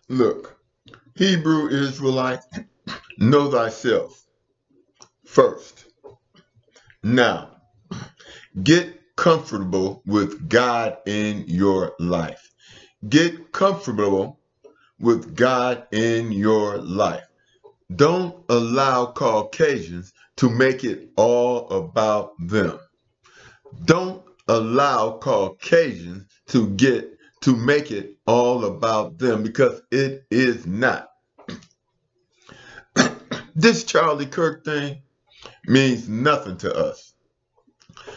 Look, Hebrew Israelites, know thyself first. Now, get comfortable with God in your life. Get comfortable with God in your life. Don't allow Caucasians to make it all about them. Don't allow Caucasians to make it all about them, because it is not. This Charlie Kirk thing means nothing to us.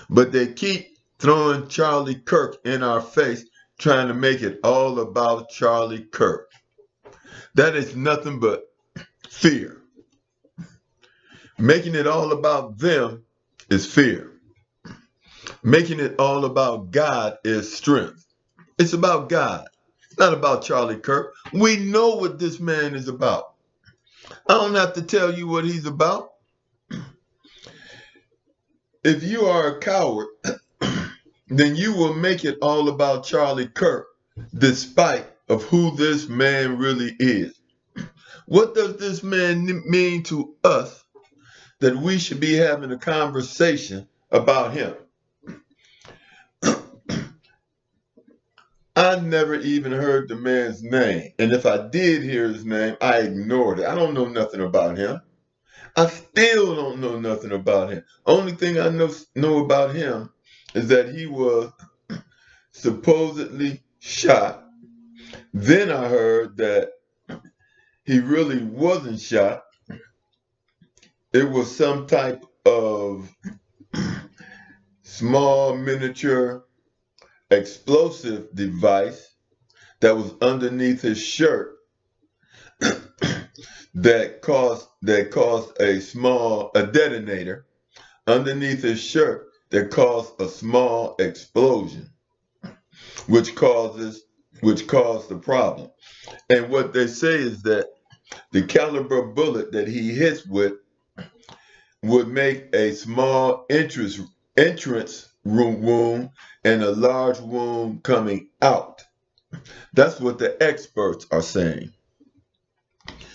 But they keep throwing Charlie Kirk in our face, trying to make it all about Charlie Kirk. That is nothing but fear. Making it all about them is fear. Making it all about God is strength. It's about God, not about Charlie Kirk. We know what this man is about. I don't have to tell you what he's about. If you are a coward, then you will make it all about Charlie Kirk, despite of who this man really is. What does this man mean to us that we should be having a conversation about him? I never even heard the man's name. And if I did hear his name, I ignored it. I don't know nothing about him. I still don't know nothing about him. Only thing I know about him is that he was supposedly shot. Then I heard that he really wasn't shot. It was some type of small miniature explosive device that was underneath his shirt that caused a detonator underneath his shirt that caused a small explosion, which caused the problem. And what they say is that the caliber bullet that he hits with would make a small entrance wound and a large wound coming out. That's what the experts are saying.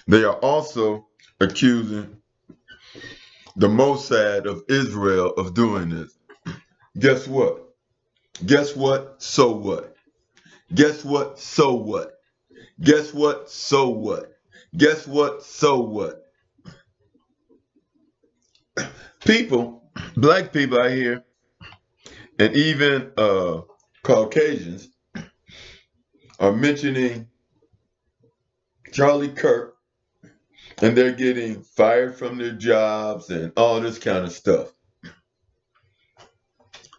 They are also accusing the Mossad of Israel of doing this. Guess what? Guess what? So what? Guess what? So what? Guess what? So what? Guess what? So what? Black people I hear, and even Caucasians are mentioning Charlie Kirk, and they're getting fired from their jobs and all this kind of stuff.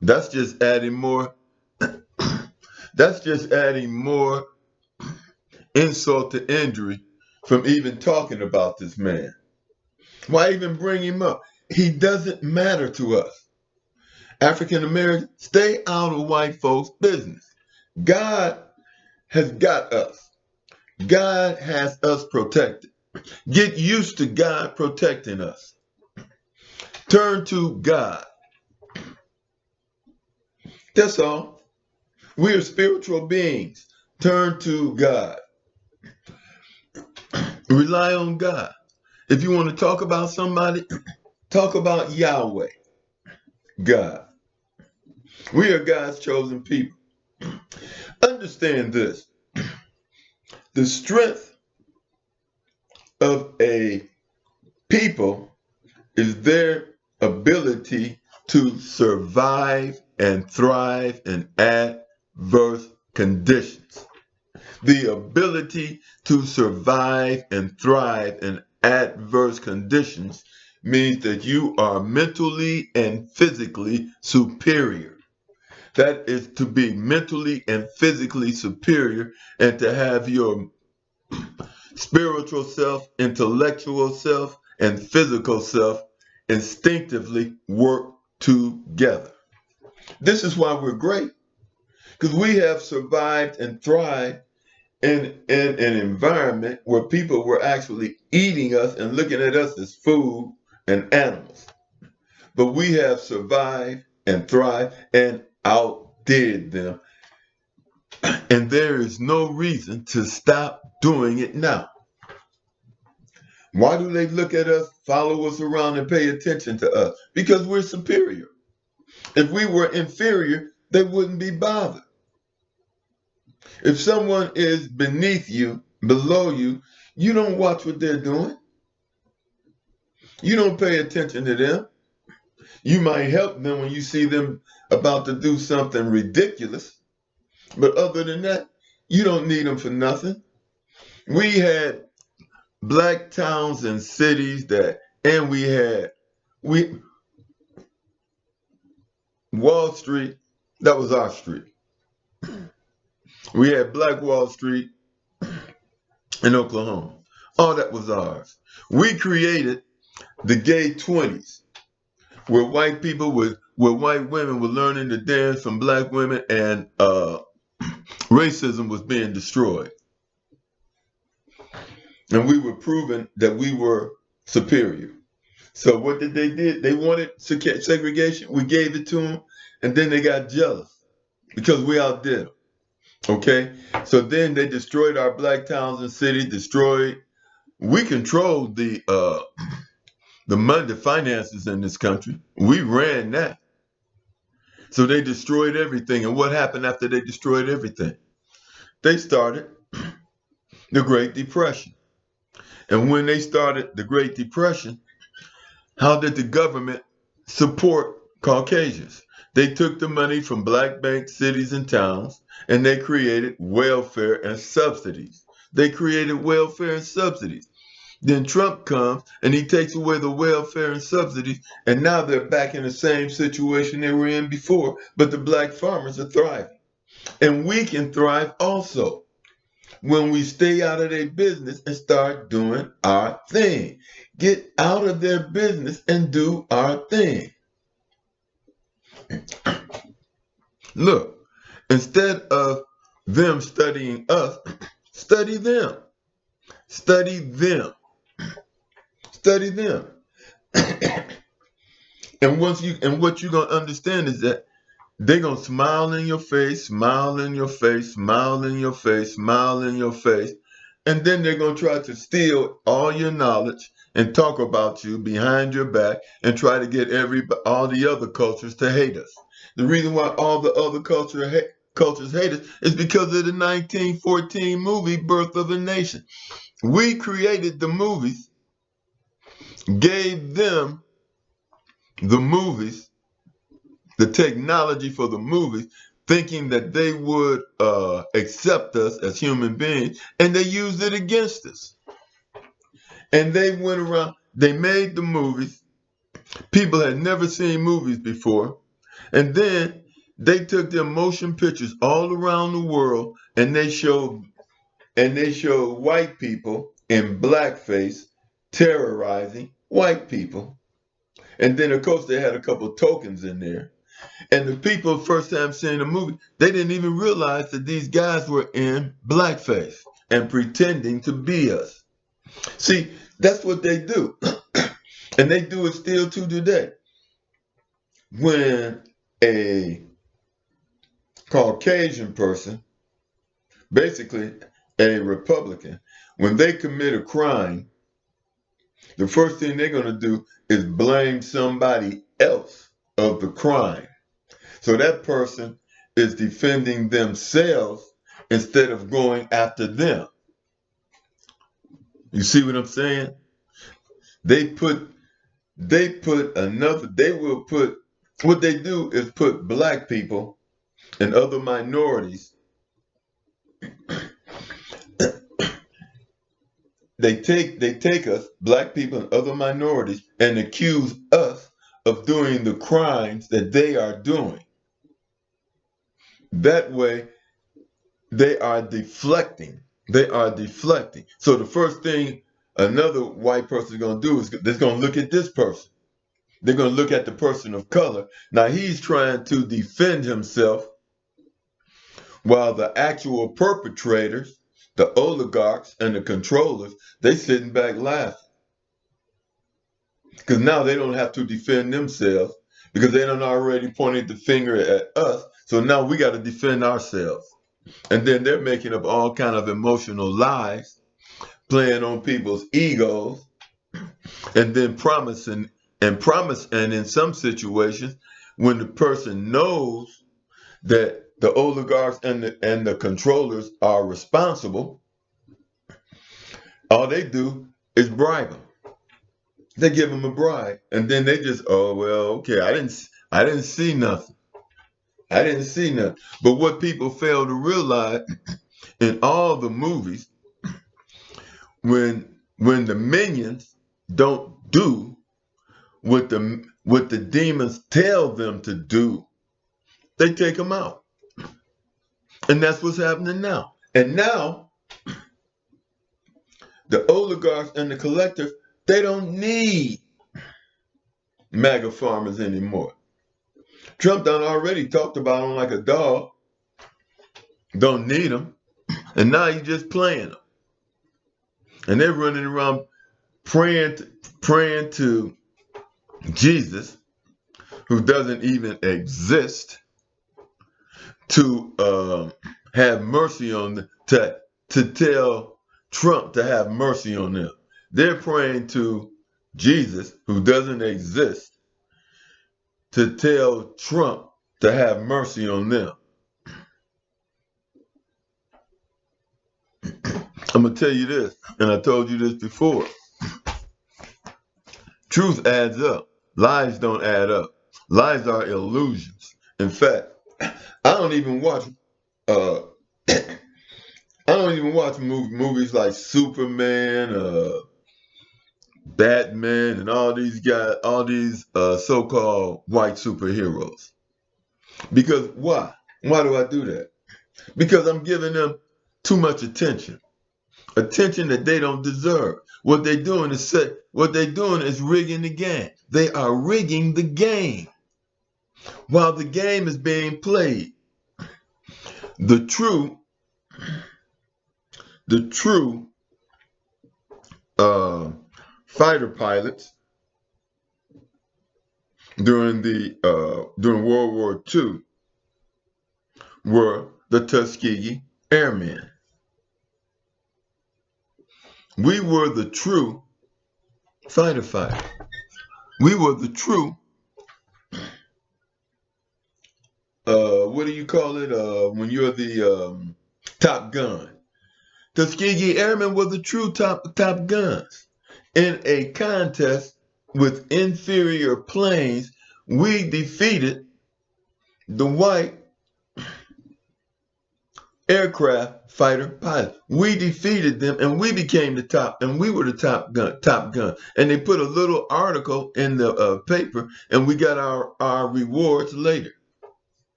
That's just adding more. That's just adding more insult to injury from even talking about this man. Why even bring him up? He doesn't matter to us. African Americans, stay out of white folks' business. God has got us. God has us protected. Get used to God protecting us. Turn to God. That's all. We are spiritual beings. Turn to God. Rely on God. If you want to talk about somebody, talk about Yahweh, God. We are God's chosen people. Understand this. The strength of a people is their ability to survive and thrive in adverse conditions. The ability to survive and thrive in adverse conditions means that you are mentally and physically superior. That is to be mentally and physically superior, and to have your spiritual self, intellectual self, and physical self instinctively work together. This is why we're great, because we have survived and thrived in an environment where people were actually eating us and looking at us as food and animals. But we have survived and thrived and outdid them. And there is no reason to stop doing it now. Why do they look at us, follow us around, and pay attention to us? Because we're superior. If we were inferior, they wouldn't be bothered. If someone is beneath you, below you, you don't watch what they're doing. You don't pay attention to them. You might help them when you see them about to do something ridiculous. But other than that, you don't need them for nothing. We had black towns and cities and we Wall Street, that was our street. We had Black Wall Street in Oklahoma. All that was ours. We created the gay 20s, where white women were learning to dance from black women, and racism was being destroyed. And we were proving that we were superior. So what did they do? They wanted segregation. We gave it to them, and then they got jealous because we outdid them. Okay? So then they destroyed our black towns and cities, we controlled the money, the finances in this country. We ran that. So they destroyed everything. And what happened after they destroyed everything? They started the Great Depression. And when they started the Great Depression, how did the government support Caucasians? They took the money from black banks, cities, and towns, and they created welfare and subsidies. Then Trump comes and he takes away the welfare and subsidies, and now they're back in the same situation they were in before, but the black farmers are thriving. And we can thrive also when we stay out of their business and start doing our thing. Get out of their business and do our thing. Look, instead of them studying us, study them. Study them. Study them. And what you're gonna understand is that they're gonna smile in your face, smile in your face, smile in your face, smile in your face, and then they're gonna try to steal all your knowledge and talk about you behind your back and try to get all the other cultures to hate us. The reason why all the other cultures hate us is because of the 1914 movie Birth of a Nation. We created the movies, gave them the movies, the technology for the movies, thinking that they would accept us as human beings, and they used it against us. And they went around, they made the movies. People had never seen movies before. And then they took their motion pictures all around the world, and they showed white people in blackface terrorizing white people. And then, of course, they had a couple of tokens in there. And the people, first time seeing the movie, they didn't even realize that these guys were in blackface and pretending to be us. See, that's what they do. And they do it still to today. When a Caucasian person, basically a Republican, when they commit a crime, the first thing they're going to do is blame somebody else of the crime. So that person is defending themselves instead of going after them. You see what I'm saying? What they do is put black people and other minorities. They take us, black people and other minorities, and accuse us of doing the crimes that they are doing. That way, they are deflecting. So the first thing another white person is going to do is they're going to look at this person. They're going to look at the person of color. Now he's trying to defend himself, while the actual perpetrators, the oligarchs and the controllers, they sitting back laughing. Because now they don't have to defend themselves, because they done already pointed the finger at us. So now we got to defend ourselves. And then they're making up all kind of emotional lies, playing on people's egos, and then and in some situations, when the person knows that the oligarchs and the controllers are responsible, all they do is bribe them. They give them a bribe, and then they just, oh well, okay, I didn't see nothing. I didn't see nothing. But what people fail to realize in all the movies, when the minions don't do what the demons tell them to do, they take them out. And that's what's happening now. And now the oligarchs and the collectors, they don't need MAGA farmers anymore. Trump done already talked about them like a dog. Don't need them. And now he's just playing them. And they're running around praying to Jesus, who doesn't even exist, to have mercy on them, to tell Trump to have mercy on them. They're praying to Jesus, who doesn't exist, to tell Trump to have mercy on them. I'm going to tell you this, and I told you this before. Truth adds up. Lies don't add up. Lies are illusions. In fact, I don't even watch movies like Superman, Batman, and all these guys, all these so-called white superheroes. Because why? Why do I do that? Because I'm giving them too much attention that they don't deserve. What they're doing is rigging the game. They are rigging the game while the game is being played. The true fighter pilots during World War II were the Tuskegee Airmen. We were the true fighter fighters. We were the true, what do you call it, when you're the Top Gun? Tuskegee Airmen were the true top guns. In a contest with inferior planes, we defeated the white aircraft fighter pilot. We defeated them, and we became the top, and we were the top gun. And they put a little article in the paper, and we got our rewards later.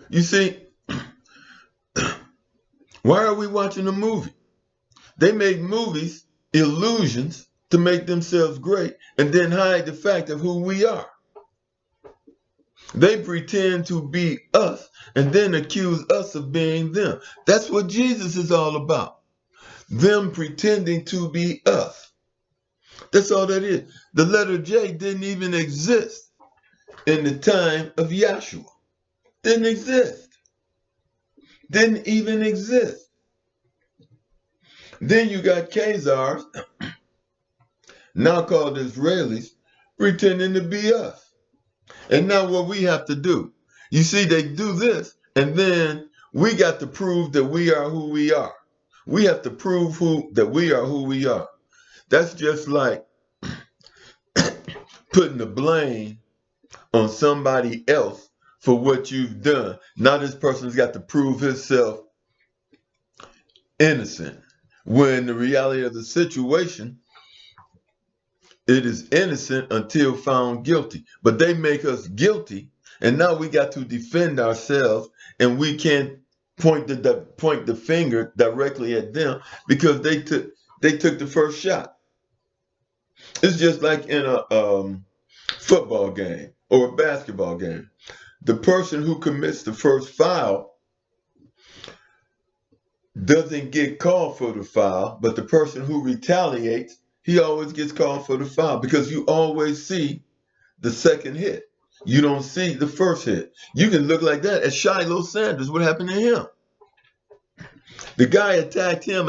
You see, why are we watching a movie? They make movies illusions to make themselves great and then hide the fact of who we are. They pretend to be us and then accuse us of being them. That's what Jesus is all about. Them pretending to be us. That's all that is. The letter J didn't even exist in the time of Yahshua. Didn't exist. Didn't even exist. Then you got Khazars, now called Israelis, pretending to be us. And now what we have to do, you see, they do this, and then we got to prove that we are who we are. We have to prove that we are who we are. That's just like putting the blame on somebody else for what you've done. Now this person's got to prove himself innocent, when the reality of the situation, it is innocent until found guilty. But they make us guilty, and now we got to defend ourselves, and we can't point the finger directly at them because they took the first shot. It's just like in a football game or a basketball game. The person who commits the first foul doesn't get called for the foul, but the person who retaliates, he always gets called for the foul, because you always see the second hit. You don't see the first hit. You can look like that at Shiloh Sanders. What happened to him? The guy attacked him,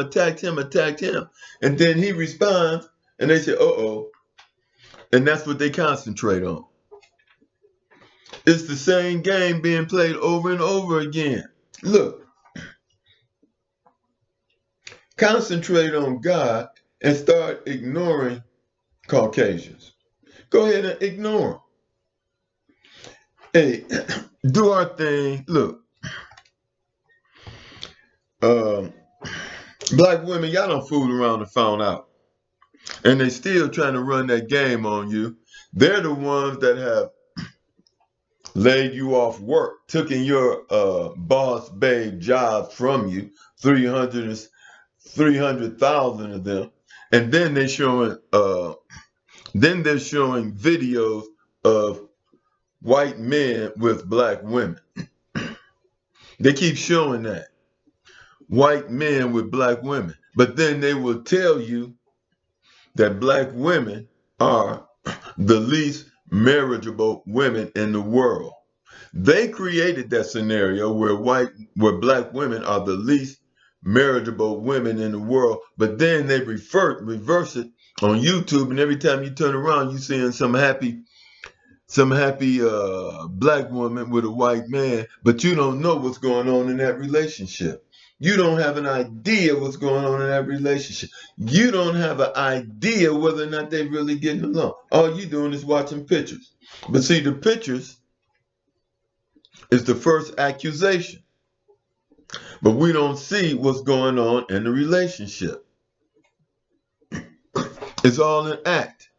and then he responds, and they say, uh-oh, and that's what they concentrate on. It's the same game being played over and over again. Look, concentrate on God and start ignoring Caucasians. Go ahead and ignore them. Hey, do our thing. Look, black women, y'all don't fool around and found out. And they still trying to run that game on you. They're the ones that have laid you off work, taking your boss babe jobs from you, 300,000 of them. And then they're showing videos of white men with black women. They keep showing that. White men with black women. But then they will tell you that black women are the least marriageable women in the world. They created that scenario where black women are the least marriageable women in the world, but then they reverse it on YouTube, and every time you turn around, you seeing some happy black woman with a white man, but you don't know what's going on in that relationship. You don't have an idea what's going on in that relationship. You don't have an idea whether or not they're really getting along. All you're doing is watching pictures. But see, the pictures is the first accusation. But we don't see what's going on in the relationship. It's all an act.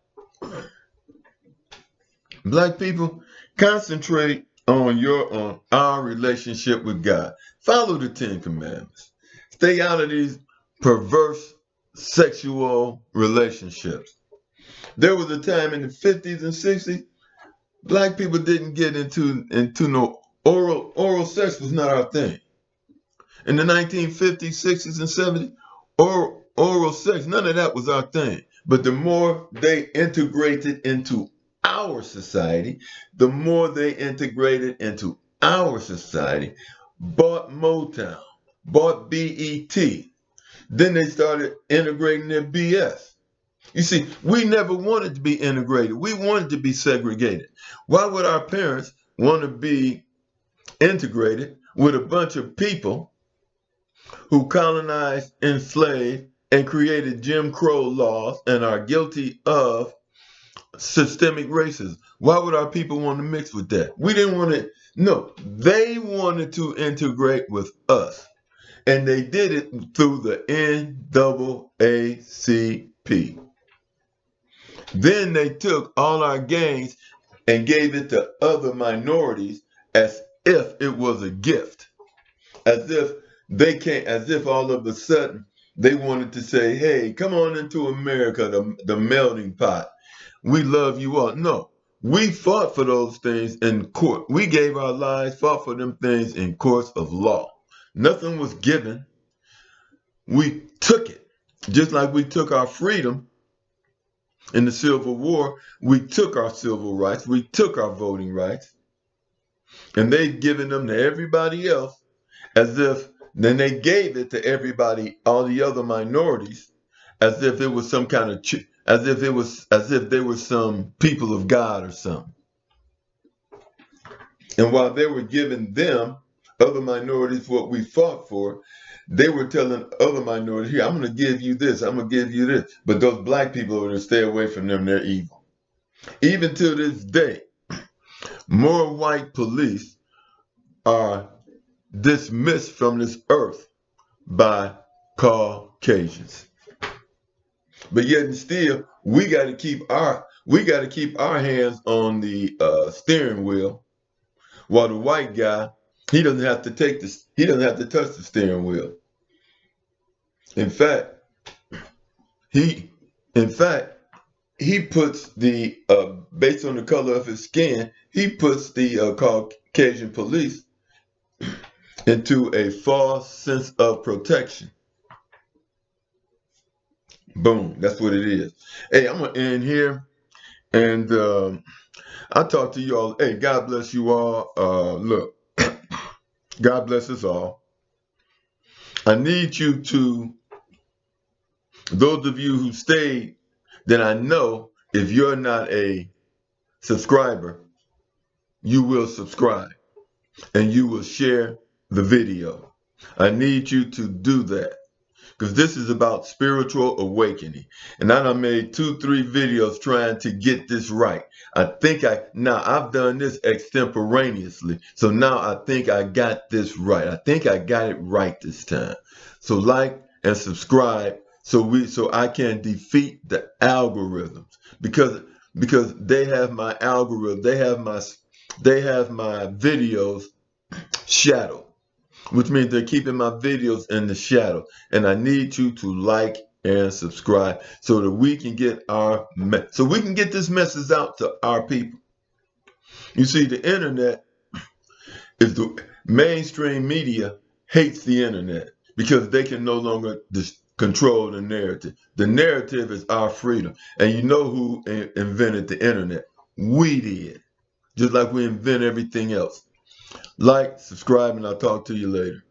Black people, concentrate on our relationship with God. Follow the 10 Commandments. Stay out of these perverse sexual relationships. There was a time in the 50s and 60s, black people didn't get into no oral sex was not our thing. In the 1950s, 60s, and 70s, oral sex, none of that was our thing. But the more they integrated into our society, bought Motown, bought BET. Then they started integrating their BS. You see, we never wanted to be integrated. We wanted to be segregated. Why would our parents want to be integrated with a bunch of people who colonized, enslaved, and created Jim Crow laws and are guilty of systemic racism? Why would our people want to mix with that? We didn't want to. No, they wanted to integrate with us. And they did it through the NAACP. Then they took all our gains and gave it to other minorities as if it was a gift. As if all of a sudden they wanted to say, hey, come on into America, the melting pot. We love you all. No, we fought for those things in court. We gave our lives, fought for them things in courts of law. Nothing was given. We took it. Just like we took our freedom in the Civil War, we took our civil rights, we took our voting rights, and they've given them to everybody else then they gave it to everybody, all the other minorities, as if it was some kind of, as if they were some people of God or something. And while they were giving them, other minorities, what we fought for, they were telling other minorities, here, I'm going to give you this, I'm going to give you this. But those black people are going to stay away from them, they're evil. Even to this day, more white police are dismissed from this earth by Caucasians. But yet and still, we got to keep our hands on the steering wheel, while the white guy, he doesn't have to touch the steering wheel. In fact, he puts the based on the color of his skin, he puts the Caucasian police into a false sense of protection. Boom, that's what it is. Hey, I'm gonna end here, and I'll talk to you all. Hey, God bless you all. Look, God bless us all. I need you to, those of you who stayed, then I know if you're not a subscriber, you will subscribe and you will share the video. I need you to do that because this is about spiritual awakening. And I done made 2-3 videos trying to get this right. Now I've done this extemporaneously. So now I think I got this right. I think I got it right this time. So like and subscribe so I can defeat the algorithms because they have my algorithm, they have my videos shadowed, which means they're keeping my videos in the shadow. And I need you to like and subscribe so that we can get this message out to our people. You see, the internet is the mainstream media hates the internet because they can no longer control the narrative. The narrative is our freedom. And you know who invented the internet? We did. Just like we invent everything else. Like, subscribe, and I'll talk to you later.